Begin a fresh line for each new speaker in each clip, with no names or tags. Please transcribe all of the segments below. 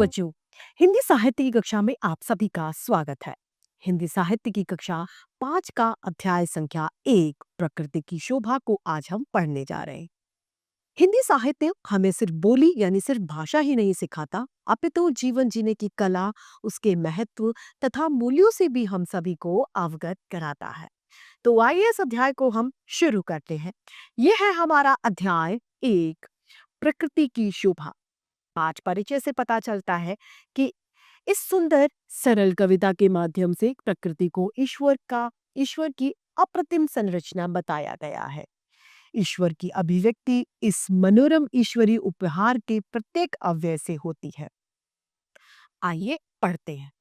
बच्चों, हिंदी साहित्य की कक्षा में आप सभी का स्वागत है। हिंदी साहित्य की कक्षा 5 का अध्याय संख्या 1 प्रकृति की शोभा को आज हम पढ़ने जा रहे हैं। हिंदी साहित्य हमें सिर्फ बोली यानी सिर्फ भाषा ही नहीं सिखाता, अपितु जीवन जीने की कला, उसके महत्व तथा मूल्यों से भी हम सभी को अवगत कराता है। तो आइए इस अध्याय को हम शुरू करते हैं। यह है हमारा अध्याय 1 प्रकृति की शोभा। पाठ परिचय से पता चलता है कि इस सुंदर सरल कविता के माध्यम से प्रकृति को ईश्वर की अप्रतिम संरचना बताया गया है। ईश्वर की अभिव्यक्ति इस मनोरम ईश्वरीय उपहार के प्रत्येक अव्यय से होती है। आइए पढ़ते हैं।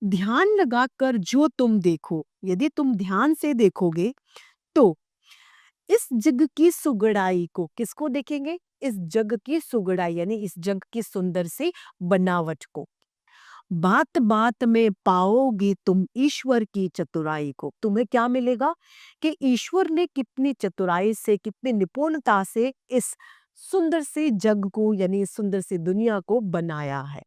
ध्यान लगाकर जो तुम देखो, यदि तुम ध्यान से देखोगे तो इस जग की सुगड़ाई को किसको देखेंगे? इस जग की सुगड़ाई यानी इस जग की सुंदर सी बनावट को। बात बात में पाओगे तुम ईश्वर की चतुराई को। तुम्हें क्या मिलेगा कि ईश्वर ने कितनी चतुराई से, कितनी निपुणता से इस सुंदर से जग को यानी इस सुंदर सी दुनिया को बनाया है।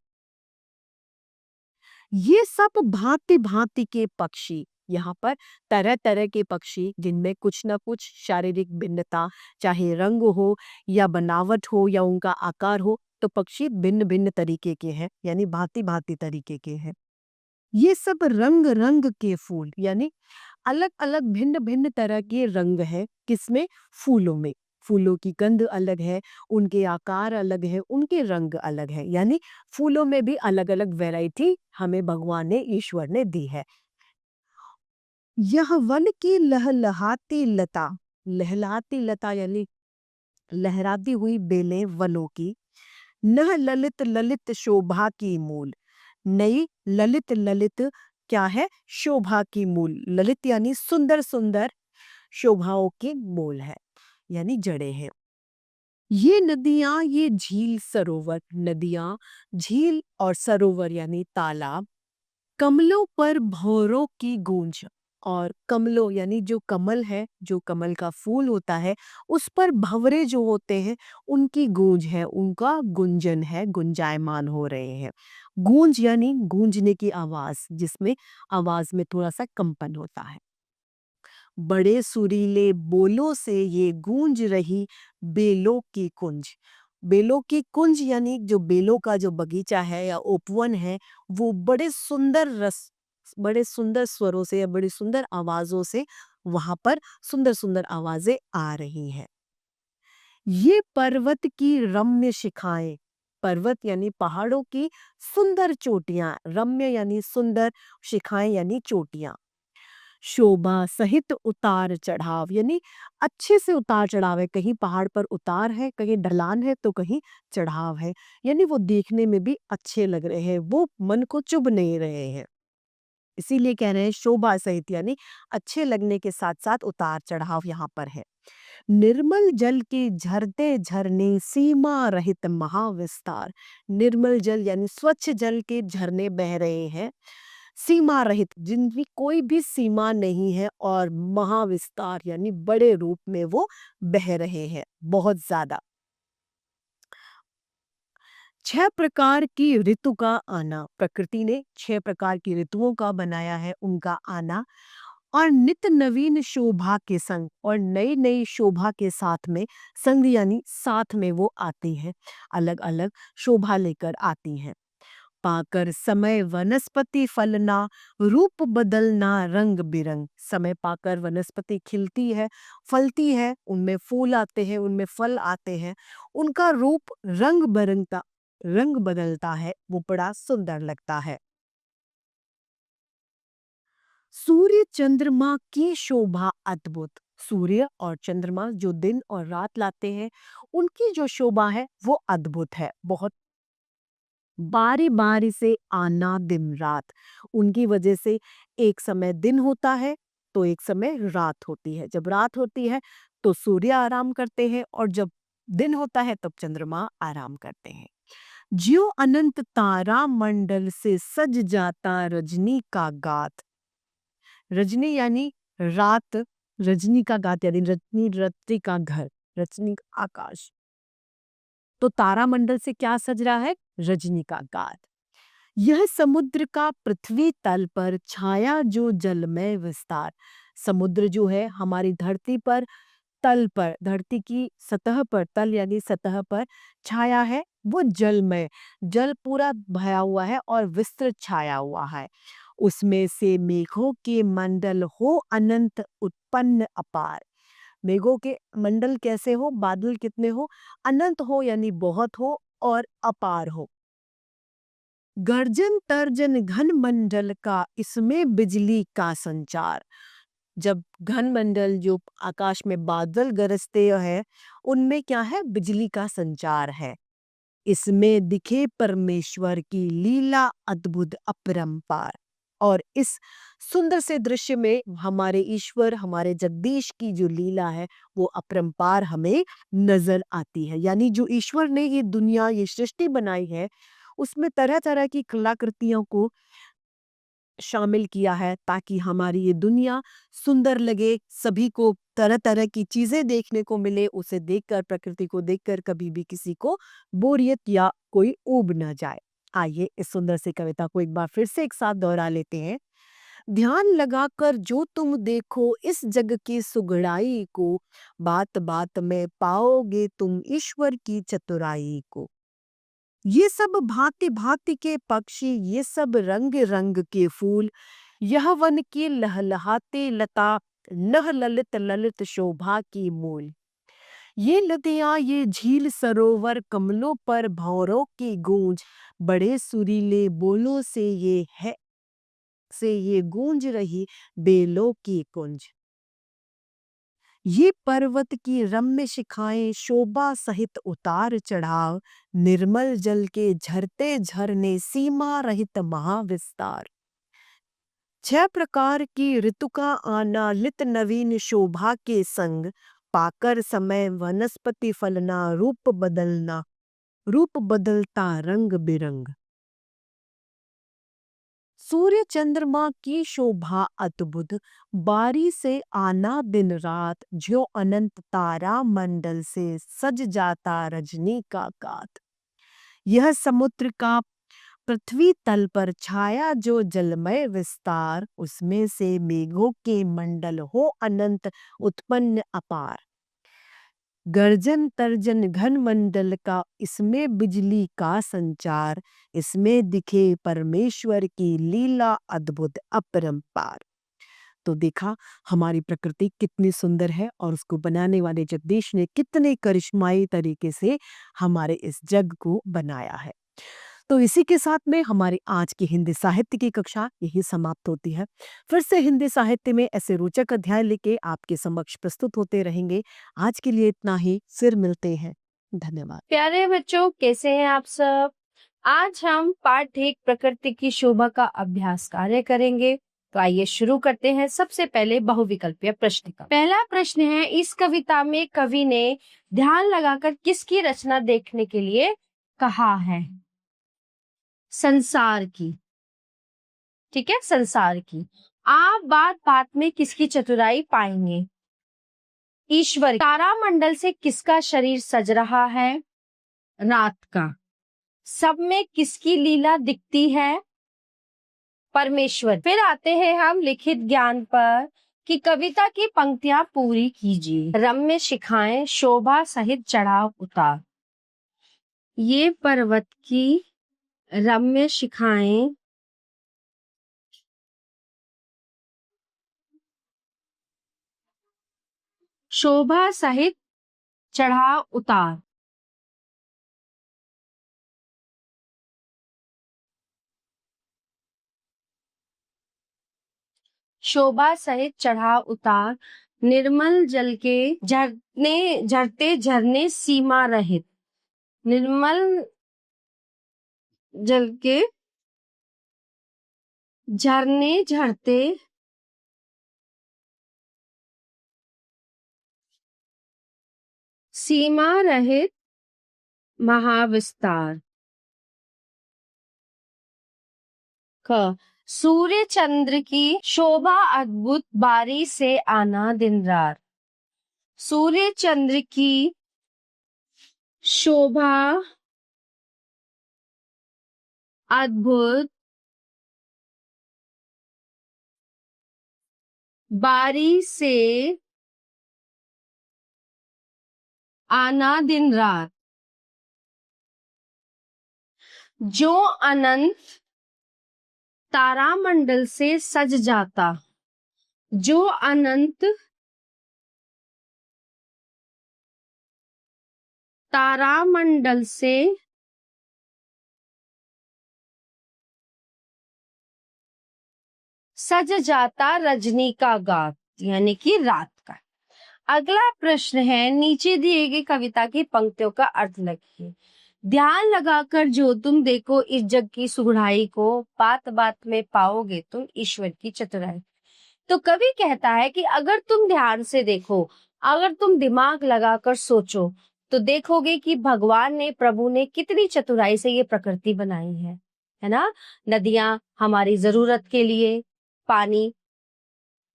ये सब भांति भांति के पक्षी, यहाँ पर तरह तरह के पक्षी जिनमें कुछ न कुछ शारीरिक भिन्नता, चाहे रंग हो या बनावट हो या उनका आकार हो, तो पक्षी भिन्न भिन्न तरीके के हैं यानी भांति भांति तरीके के हैं। ये सब रंग रंग के फूल यानी अलग अलग भिन्न भिन्न तरह के रंग हैं। किसमें? फूलों में। फूलों की गंध अलग है, उनके आकार अलग है, उनके रंग अलग है, यानी फूलों में भी अलग अलग वैरायटी हमें भगवान ने, ईश्वर ने दी है। यह वन की लहलहाती लता, लहलहाती लता यानी लहराती हुई बेलें वनों की, नह ललित ललित शोभा की मूल। नई ललित ललित क्या है? शोभा की मूल। ललित यानी सुंदर सुंदर, शोभाओं की मूल है यानी जड़ें हैं। ये नदियां, ये झील सरोवर, नदियां, झील और सरोवर यानी तालाब, कमलों पर भौरों की गूंज। और कमलों यानी जो कमल है, जो कमल का फूल होता है, उस पर भंवरे जो होते हैं उनकी गूंज है, उनका गुंजन है, गुंजायमान हो रहे हैं। गूंज यानी गूंजने की आवाज, जिसमें आवाज में थोड़ा सा कंपन होता है। बड़े सुरीले बोलों से ये गूंज रही बेलों की कुंज। बेलों की कुंज यानी जो बेलों का जो बगीचा है या उपवन है, वो बड़े सुंदर स्वरों से या बड़ी सुंदर आवाजों से वहां पर सुंदर सुंदर आवाजें आ रही हैं। ये पर्वत की रम्य शिखाएं, पर्वत यानी पहाड़ों की सुंदर चोटियां, रम्य यानी सुंदर, शिखाएं यानी चोटियां। शोभा सहित उतार चढ़ाव यानी अच्छे से उतार चढ़ाव है, कहीं पहाड़ पर उतार है, कहीं ढलान है, तो कहीं चढ़ाव है, यानी वो देखने में भी अच्छे लग रहे हैं, वो मन को चुभ नहीं रहे हैं। इसीलिए कह रहे हैं शोभा सहित यानी अच्छे लगने के साथ साथ उतार चढ़ाव यहाँ पर है। निर्मल जल के झरते झरने सीमा रहित महाविस्तार। निर्मल जल यानी स्वच्छ जल के झरने बह रहे हैं, सीमा रहित जिनकी कोई भी सीमा नहीं है, और महाविस्तार यानी बड़े रूप में वो बह रहे हैं, बहुत ज्यादा। 6 प्रकार की ऋतु का आना, प्रकृति ने 6 प्रकार की ऋतुओं का बनाया है, उनका आना, और नित नवीन शोभा के संग, और नई नई शोभा के साथ में, संग यानी साथ में वो आती है, अलग अलग शोभा लेकर आती हैं। पाकर समय वनस्पति फलना, रूप बदलना रंग बिरंग। समय पाकर वनस्पति खिलती है, फलती है, उनमें फूल आते हैं, उनमें फल आते हैं, उनका रूप रंग बदलता है, वो बड़ा सुंदर लगता है। सूर्य चंद्रमा की शोभा अद्भुत। सूर्य और चंद्रमा जो दिन और रात लाते हैं, उनकी जो शोभा है वो अद्भुत है, बहुत। बारी बारी से आना दिन रात, उनकी वजह से एक समय दिन होता है तो एक समय रात होती है। जब रात होती है तो सूर्य आराम करते हैं, और जब दिन होता है तब चंद्रमा आराम करते हैं। ज्यो अनंत तारा मंडल से सज जाता रजनी का गात। रजनी यानी रात, रजनी का गात यानी रजनी, रत्ती का घर, रजनी आकाश। तो तारामंडल से क्या सज रहा है? रजनी का गाथ। यह समुद्र का पृथ्वी तल पर छाया जो जलमय विस्तार। समुद्र जो है हमारी धरती पर तल पर, धरती की सतह पर, तल यानी सतह पर छाया है, वो जलमय, जल पूरा भया हुआ है और विस्तृत छाया हुआ है। उसमें से मेघों के मंडल हो अनंत उत्पन्न अपार। मेघों के मंडल कैसे हो? बादल कितने हो? अनंत हो यानी बहुत हो और अपार हो। गर्जन तर्जन घन मंडल का इसमें बिजली का संचार। जब घन मंडल जो आकाश में बादल गरजते हैं उनमें क्या है? बिजली का संचार है। इसमें दिखे परमेश्वर की लीला अद्भुत अपरंपार। और इस सुंदर से दृश्य में हमारे ईश्वर, हमारे जगदीश की जो लीला है वो अपरंपार हमें नजर आती है। यानी जो ईश्वर ने ये दुनिया, ये सृष्टि बनाई है उसमें तरह तरह की कलाकृतियों को शामिल किया है ताकि हमारी ये दुनिया सुंदर लगे, सभी को तरह तरह की चीजें देखने को मिले। उसे देखकर, प्रकृति को देखकर कभी भी किसी को बोरियत या कोई ऊब न जाए। आइए इस सुंदर सी कविता को एक बार फिर से एक साथ दोहरा लेते हैं। ध्यान लगाकर जो तुम देखो इस जग की सुगड़ाई को, बात बात में पाओगे तुम ईश्वर की चतुराई को। ये सब भांति भांति के पक्षी, ये सब रंग रंग के फूल, यह वन की लहलहाती लता, नह ललित ललित शोभा की मूल। ये नदियां, ये झील सरोवर, कमलों पर भंवरों की गूंज, बड़े सुरीले बोलों से ये गूंज रही बेलों की कुंज। ये पर्वत की रम्य शिखाएं, शोभा सहित उतार चढ़ाव, निर्मल जल के झरते झरने, सीमा रहित महाविस्तार। 6 प्रकार की ऋतु का आना, लित नवीन शोभा के संग, पाकर समय वनस्पति फलना, रूप बदलना, रूप बदलता रंग बिरंग। सूर्य चंद्रमा की शोभा अद्भुत, बारी से आना दिन रात, जो अनंत तारा मंडल से सज जाता रजनी का गात। यह समुद्र का पृथ्वी तल पर छाया जो जलमय विस्तार, उसमें से मेघों के मंडल हो अनंत उत्पन्न अपार। गर्जन तर्जन घन मंडल का इसमें बिजली का संचार, इसमें दिखे परमेश्वर की लीला अद्भुत अपरंपार। तो देखा हमारी प्रकृति कितनी सुंदर है और उसको बनाने वाले जगदीश ने कितने करिश्माई तरीके से हमारे इस जग को बनाया है। तो इसी के साथ में हमारी आज की हिंदी साहित्य की कक्षा यही समाप्त होती है। फिर से हिंदी साहित्य में ऐसे रोचक अध्याय लेके आपके समक्ष प्रस्तुत होते रहेंगे। आज के लिए इतना ही, फिर मिलते हैं। धन्यवाद।
प्यारे बच्चों, कैसे हैं आप सब? आज हम पाठ 1 प्रकृति की शोभा का अभ्यास कार्य करेंगे। तो आइए शुरू करते हैं। सबसे पहले बहुविकल्पीय प्रश्न का पहला प्रश्न है, इस कविता में कवि ने ध्यान लगाकर किसकी रचना देखने के लिए कहा है? संसार की। ठीक है, संसार की। आप बात बात में किसकी चतुराई पाएंगे? ईश्वर। तारामंडल से किसका शरीर सज रहा है? रात का। सब में किसकी लीला दिखती है? परमेश्वर। फिर आते हैं हम लिखित ज्ञान पर कि कविता की पंक्तियां पूरी कीजिए। रम्य शिखाएं, शोभा सहित चढ़ाव उतार। ये पर्वत की रम्य शिखाएं शोभा सहित चढ़ाव उतार। शोभा सहित चढ़ाव उतार, निर्मल जल के झरते झरने सीमा रहित। निर्मल जल के झरने झरते सीमा रहित महाविस्तार। क सूर्य चंद्र की शोभा अद्भुत, बारी से आना दिन रात। सूर्य चंद्र की शोभा, अद्भुत, बारी से आना दिन रात, जो अनंत तारामंडल से सज जाता, जो अनंत तारामंडल से सज जाता रजनी का गात, यानी कि रात का। अगला प्रश्न है, नीचे दिए गई कविता की पंक्तियों का अर्थ लिखिए। ध्यान लगाकर जो तुम देखो इस जग की सुगढ़ाई को, बात बात में पाओगे तुम ईश्वर की चतुराई। तो कवि कहता है कि अगर तुम ध्यान से देखो, अगर तुम दिमाग लगाकर सोचो, तो देखोगे कि भगवान ने, प्रभु ने कितनी चतुराई से ये प्रकृति बनाई है ना। नदियां हमारी जरूरत के लिए, पानी,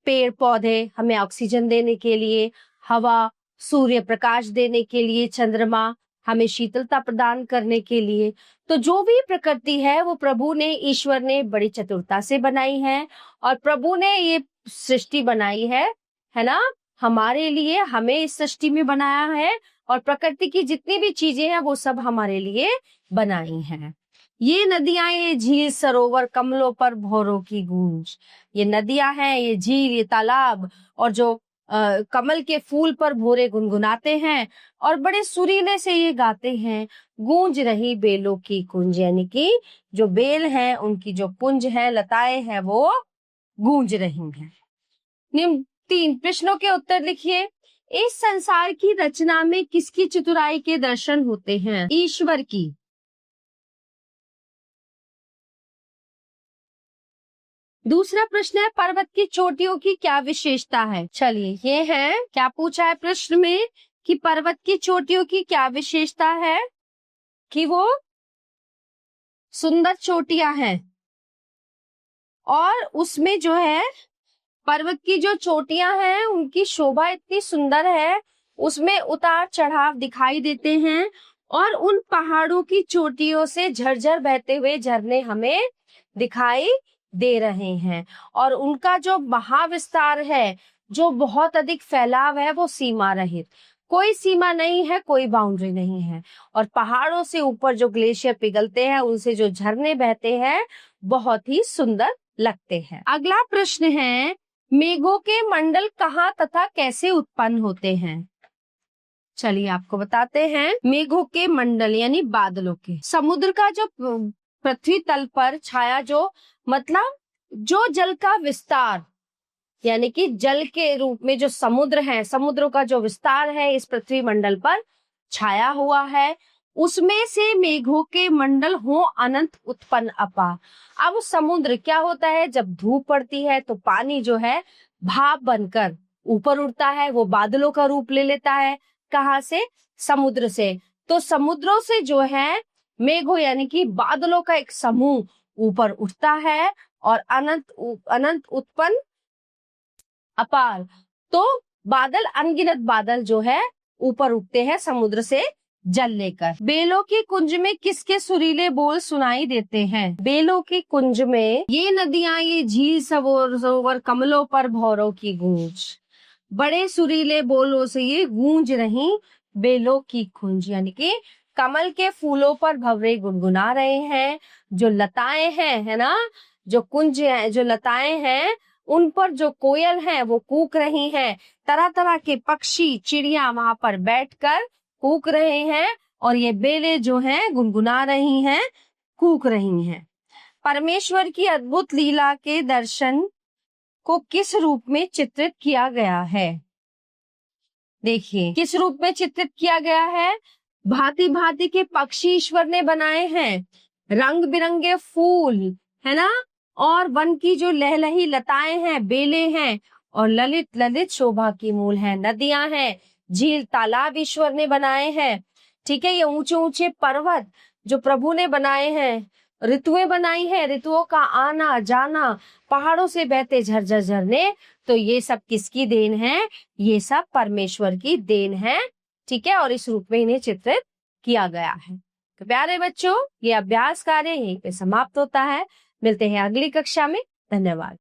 पेड़ पौधे हमें ऑक्सीजन देने के लिए, हवा, सूर्य प्रकाश देने के लिए, चंद्रमा हमें शीतलता प्रदान करने के लिए। तो जो भी प्रकृति है वो प्रभु ने, ईश्वर ने बड़ी चतुरता से बनाई है, और प्रभु ने ये सृष्टि बनाई है ना, हमारे लिए, हमें इस सृष्टि में बनाया है, और प्रकृति की जितनी भी चीजें हैं वो सब हमारे लिए बनाई हैं। ये नदियां, ये झील, सरोवर, कमलों पर भौरों की गूंज। ये नदियां हैं, ये झील, ये तालाब, और जो कमल के फूल पर भौरे गुनगुनाते हैं, और बड़े सुरीले से ये गाते हैं, गूंज रही बेलों की कुंज, यानी कि जो बेल हैं उनकी जो कुंज है, लताएं हैं, वो गूंज रही हैं। निम्न 3 प्रश्नों के उत्तर लिखिए। इस संसार की रचना में किसकी चतुराई के दर्शन होते हैं? ईश्वर की। दूसरा प्रश्न है, पर्वत की चोटियों की क्या विशेषता है? चलिए, ये है, क्या पूछा है प्रश्न में कि पर्वत की चोटियों की क्या विशेषता है? कि वो सुंदर चोटियां हैं, और उसमें जो है पर्वत की जो चोटियां हैं उनकी शोभा इतनी सुंदर है, उसमें उतार चढ़ाव दिखाई देते हैं, और उन पहाड़ों की चोटियों से झरझर बहते हुए झरने हमें दिखाई दे रहे हैं, और उनका जो महाविस्तार है, जो बहुत अधिक फैलाव है, वो सीमा रहित, कोई सीमा नहीं है, कोई बाउंड्री नहीं है। और पहाड़ों से ऊपर जो ग्लेशियर पिघलते हैं, उनसे जो झरने बहते हैं, बहुत ही सुंदर लगते हैं। अगला प्रश्न है, मेघों के मंडल कहाँ तथा कैसे उत्पन्न होते हैं? चलिए आपको बताते हैं। मेघों के मंडल यानी बादलों के, समुद्र का जो पृथ्वी तल पर छाया, जो मतलब जो जल का विस्तार, यानी कि जल के रूप में जो समुद्र है, समुद्रों का जो विस्तार है इस पृथ्वी मंडल पर छाया हुआ है, उसमें से मेघों के मंडल हो अनंत उत्पन्न अपार। अब समुद्र क्या होता है, जब धूप पड़ती है तो पानी जो है भाप बनकर ऊपर उड़ता है, वो बादलों का रूप ले लेता है। कहाँ से? समुद्र से। तो समुद्रों से जो है मेघों यानी कि बादलों का एक समूह ऊपर उठता है, और अनंत उत्पन्न अपार। तो बादल, अनगिनत बादल जो है ऊपर उठते हैं समुद्र से जल लेकर। बेलों की कुंज में किसके सुरीले बोल सुनाई देते हैं? बेलों की कुंज में ये नदियां, ये झील, सरोवर, कमलों पर भौरों की गूंज, बड़े सुरीले बोलों से ये गूंज रही बेलों की कुंज, यानी कि कमल के फूलों पर भंवरे गुनगुना रहे हैं। जो लताएं हैं, है ना, जो कुंज है, जो लताएं हैं, उन पर जो कोयल हैं वो कूक रही हैं। तरह तरह के पक्षी, चिड़िया वहां पर बैठकर कूक रहे हैं, और ये बेलें जो हैं गुनगुना रही हैं, कूक रही हैं। परमेश्वर की अद्भुत लीला के दर्शन को किस रूप में चित्रित किया गया है? देखिए, किस रूप में चित्रित किया गया है? भांति भांति के पक्षी ईश्वर ने बनाए हैं, रंग बिरंगे फूल, है ना, और वन की जो लहलही लताएं हैं, बेलें हैं, और ललित ललित शोभा की मूल है। नदियां हैं, झील, तालाब ईश्वर ने बनाए हैं। ठीक है, ये ऊंचे ऊंचे पर्वत जो प्रभु ने बनाए हैं, ऋतुएं बनाई है, ऋतुओं का आना जाना, पहाड़ों से बहते झरझर झरने, तो ये सब किसकी देन है? ये सब परमेश्वर की देन है। ठीक है, और इस रूप में इन्हें चित्रित किया गया है। तो प्यारे बच्चों, ये अभ्यास कार्य यहीं पे समाप्त होता है। मिलते हैं अगली कक्षा में। धन्यवाद।